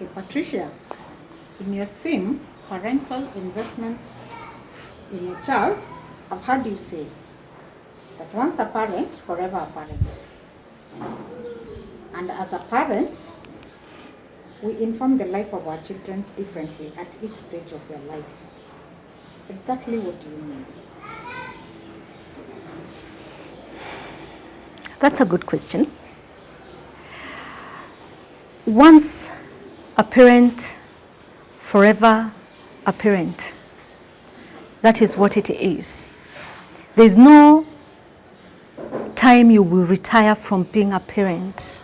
Okay, Patricia, in your theme, parental investment in a child, I've heard you say that once a parent, forever a parent. And as a parent, we inform the life of our children differently at each stage of their life. Exactly what do you mean? That's a good question. Once a parent, forever a parent. That is what it is. There's no time you will retire from being a parent,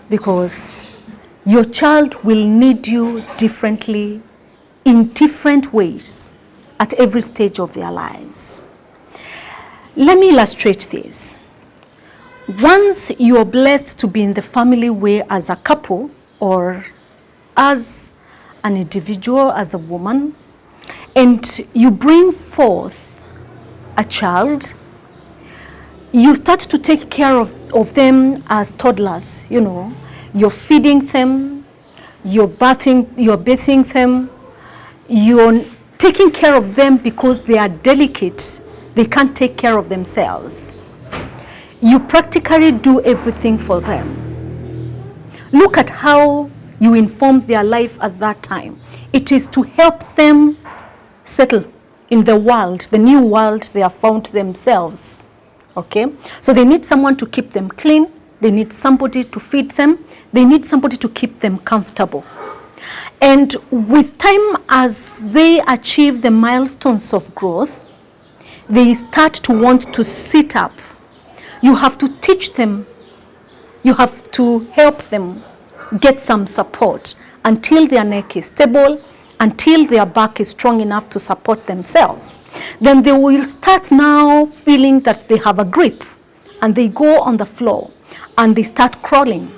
because your child will need you differently in different ways at every stage of their lives. Let me illustrate this. Once you are blessed to be in the family way as a couple or as an individual, as a woman, and you bring forth a child, you start to take care of them as toddlers. You know, you're feeding them, you're bathing them, you're taking care of them because they are delicate. They can't take care of themselves. You practically do everything for them. Look at how you inform their life at that time. It is to help them settle in the world, the new world they have found themselves. Okay? So they need someone to keep them clean. They need somebody to feed them. They need somebody to keep them comfortable. And with time, as they achieve the milestones of growth, they start to want to sit up. You have to teach them. You have to help them get some support until their neck is stable, until their back is strong enough to support themselves. Then they will start now feeling that they have a grip, and they go on the floor and they start crawling.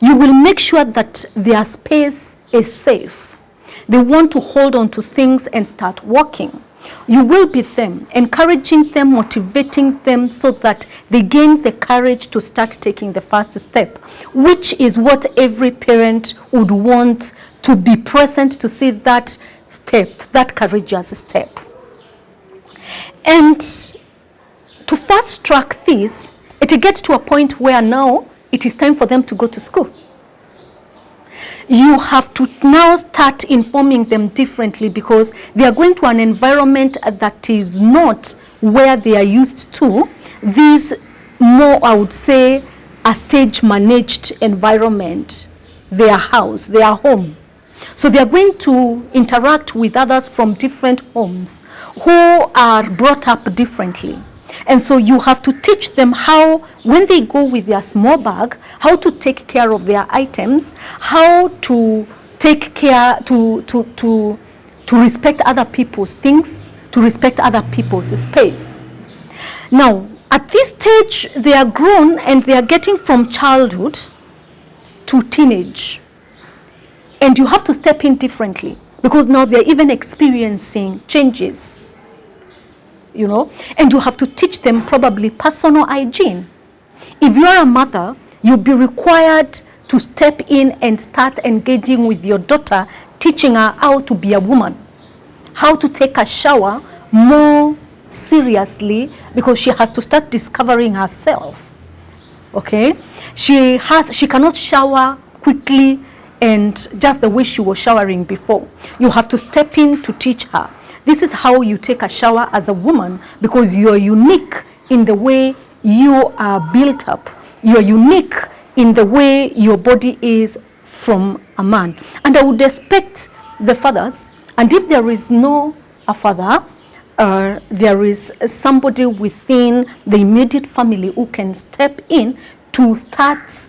You will make sure that their space is safe. They want to hold on to things and start walking. You will be them, encouraging them, motivating them so that they gain the courage to start taking the first step, which is what every parent would want, to be present to see that step, that courageous step. And to fast track this, it gets to a point where now it is time for them to go to school. You have to now start informing them differently, because they are going to an environment that is not where they are used to. This more, I would say, a stage managed environment, their house, their home. So they are going to interact with others from different homes who are brought up differently. And so you have to teach them how, when they go with their small bag, how to take care of their items, how to take care, to respect other people's things, to respect other people's space. Now, at this stage, they are grown and they are getting from childhood to teenage. And you have to step in differently, because now they're even experiencing changes. You know, and you have to teach them probably personal hygiene. If you are a mother, you'll be required to step in and start engaging with your daughter, teaching her how to be a woman, how to take a shower more seriously, because she has to start discovering herself. Okay? She cannot shower quickly and just the way she was showering before. You have to step in to teach her. This is how you take a shower as a woman, because you're unique in the way you are built up. You're unique in the way your body is from a man. And I would expect the fathers, and if there is no a father, there is somebody within the immediate family who can step in to start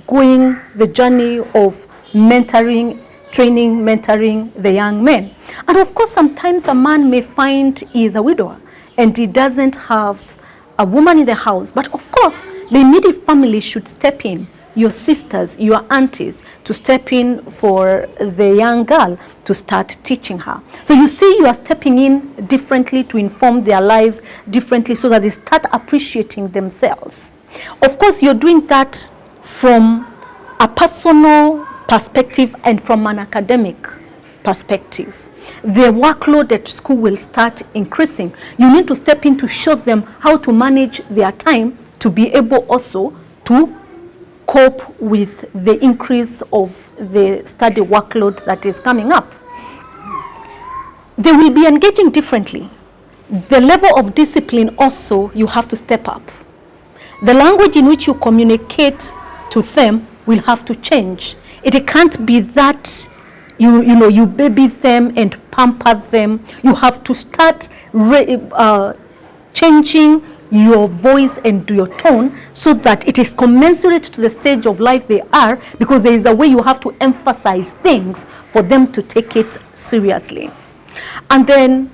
going the journey of mentoring, training, mentoring the young men. And of course, sometimes a man may find he is a widower and he doesn't have a woman in the house. But of course, the immediate family should step in, your sisters, your aunties, to step in for the young girl to start teaching her. So you see, you are stepping in differently to inform their lives differently so that they start appreciating themselves. Of course, you're doing that from a personal perspective and from an academic perspective. The workload at school will start increasing. You need to step in to show them how to manage their time to be able also to cope with the increase of the study workload that is coming up. They will be engaging differently. The level of discipline also, you have to step up. The language in which you communicate to them will have to change. It can't be that you baby them and pamper them. You have to start changing your voice and your tone so that it is commensurate to the stage of life they are, because there is a way you have to emphasize things for them to take it seriously. And then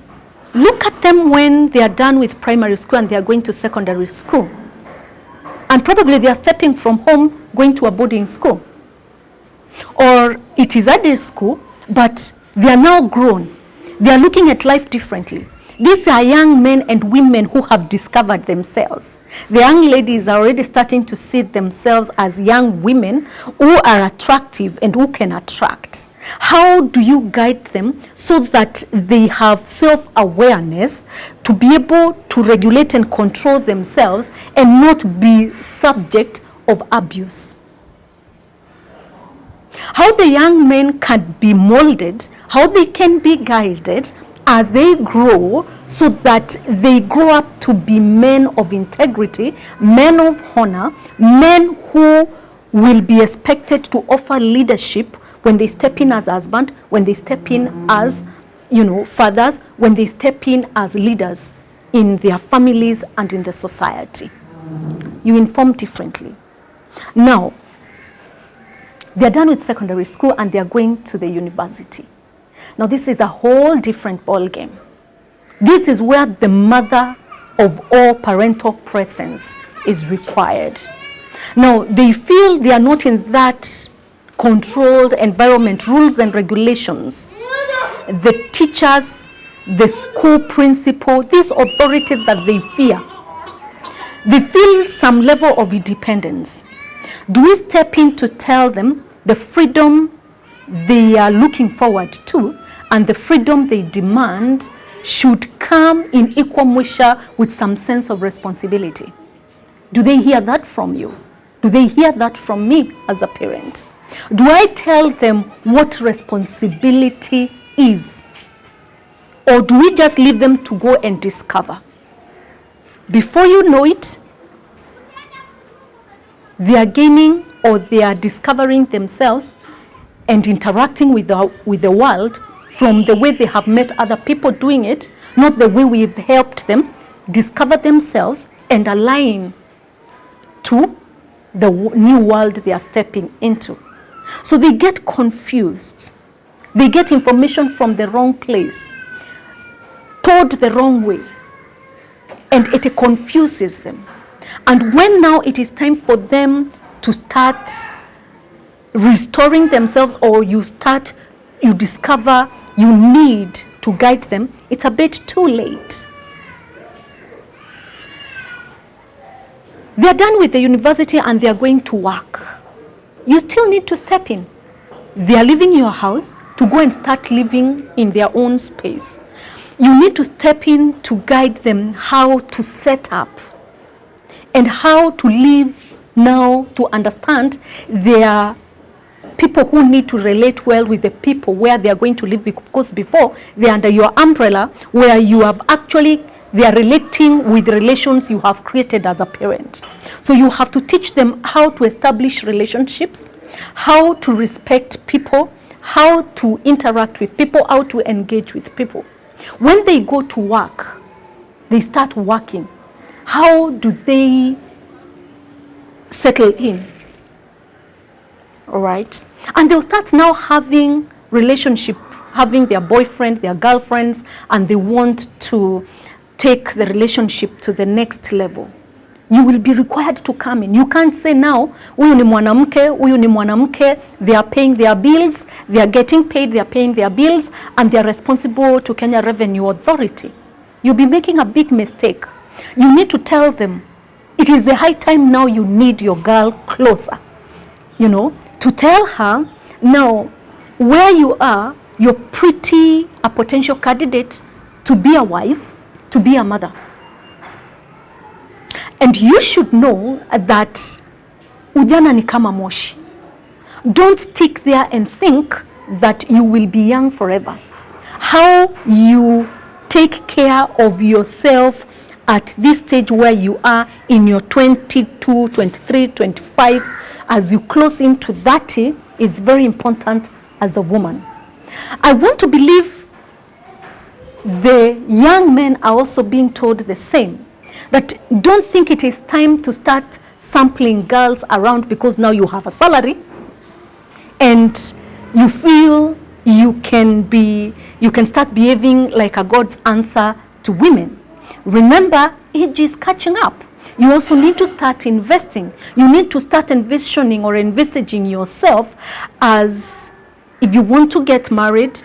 look at them when they are done with primary school and they are going to secondary school. And probably they are stepping from home going to a boarding school. Or it is at their school, but they are now grown. They are looking at life differently. These are young men and women who have discovered themselves. The young ladies are already starting to see themselves as young women who are attractive and who can attract. How do you guide them so that they have self-awareness to be able to regulate and control themselves and not be subject of abuse? How the young men can be molded, how they can be guided as they grow so that they grow up to be men of integrity, men of honor, men who will be expected to offer leadership when they step in as husband, when they step in as, fathers, when they step in as leaders in their families and in the society. You inform differently. Now, they are done with secondary school and they are going to the university. Now, this is a whole different ball game. This is where the mother of all parental presence is required. Now, they feel they are not in that controlled environment, rules and regulations. The teachers, the school principal, this authority that they fear. They feel some level of independence. Do we step in to tell them the freedom they are looking forward to and the freedom they demand should come in equal measure with some sense of responsibility? Do they hear that from you? Do they hear that from me as a parent? Do I tell them what responsibility is? Or do we just leave them to go and discover? Before you know it, they are gaining or they are discovering themselves and interacting with the world from the way they have met other people doing it, not the way we've helped them discover themselves and align to the new world they are stepping into. So they get confused. They get information from the wrong place, told the wrong way, and it confuses them. And when now it is time for them to start restoring themselves, or you discover you need to guide them, it's a bit too late. They are done with the university and they are going to work. You still need to step in. They are leaving your house to go and start living in their own space. You need to step in to guide them how to set up and how to live now, to understand their people who need to relate well with the people where they are going to live, because before they are under your umbrella where you have actually, they are relating with relations you have created as a parent. So you have to teach them how to establish relationships, how to respect people, how to interact with people, how to engage with people. When they go to work, they start working. How do they settle in? All right. And they'll start now having relationship, having their boyfriend, their girlfriends, and they want to take the relationship to the next level. You will be required to come in. You can't say now, huyu ni mwanamke, they are paying their bills, they are getting paid, they are paying their bills, and they are responsible to Kenya Revenue Authority. You'll be making a big mistake. You need to tell them, it is the high time now you need your girl closer. To tell her Now, where you are, you're pretty a potential candidate to be a wife, to be a mother. And you should know that ujana ni kama moshi. Don't stick there and think that you will be young forever. How you take care of yourself at this stage where you are in your 22, 23, 25, as you close into 30 is very important as a woman. I want to believe the young men are also being told the same. That don't think it is time to start sampling girls around because now you have a salary and you feel you can start behaving like a God's answer to women. Remember, age is catching up. You also need to start investing. You need to start envisioning or envisaging yourself as if you want to get married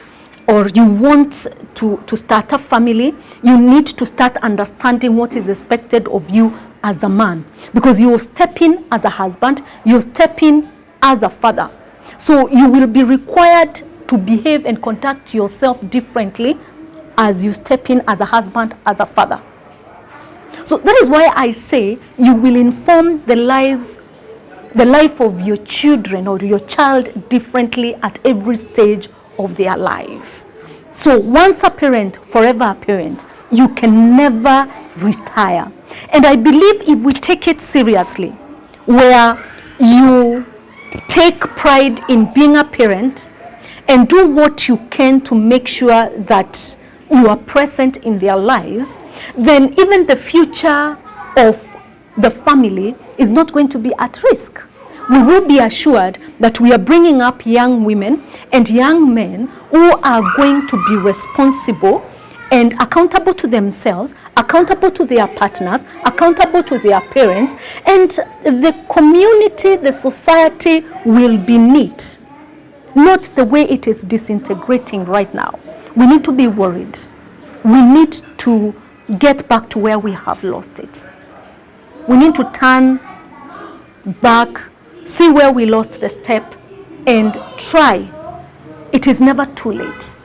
or you want to start a family, you need to start understanding what is expected of you as a man. Because you will step in as a husband, you step in as a father. So you will be required to behave and conduct yourself differently as you step in as a husband, as a father. So that is why I say you will inform the life of your children or your child differently at every stage of their life. So once a parent, forever a parent. You can never retire. And I believe if we take it seriously, where you take pride in being a parent and do what you can to make sure that you are present in their lives, then even the future of the family is not going to be at risk. We will be assured that we are bringing up young women and young men who are going to be responsible and accountable to themselves, accountable to their partners, accountable to their parents, and the community, the society will be neat. Not the way it is disintegrating right now. We need to be worried. We need to get back to where we have lost it. We need to turn back, see where we lost the step, and try. It is never too late.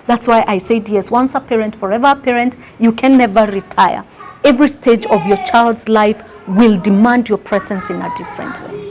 That's why I said yes, once a parent, forever a parent. You can never retire. Every stage of your child's life will demand your presence in a different way.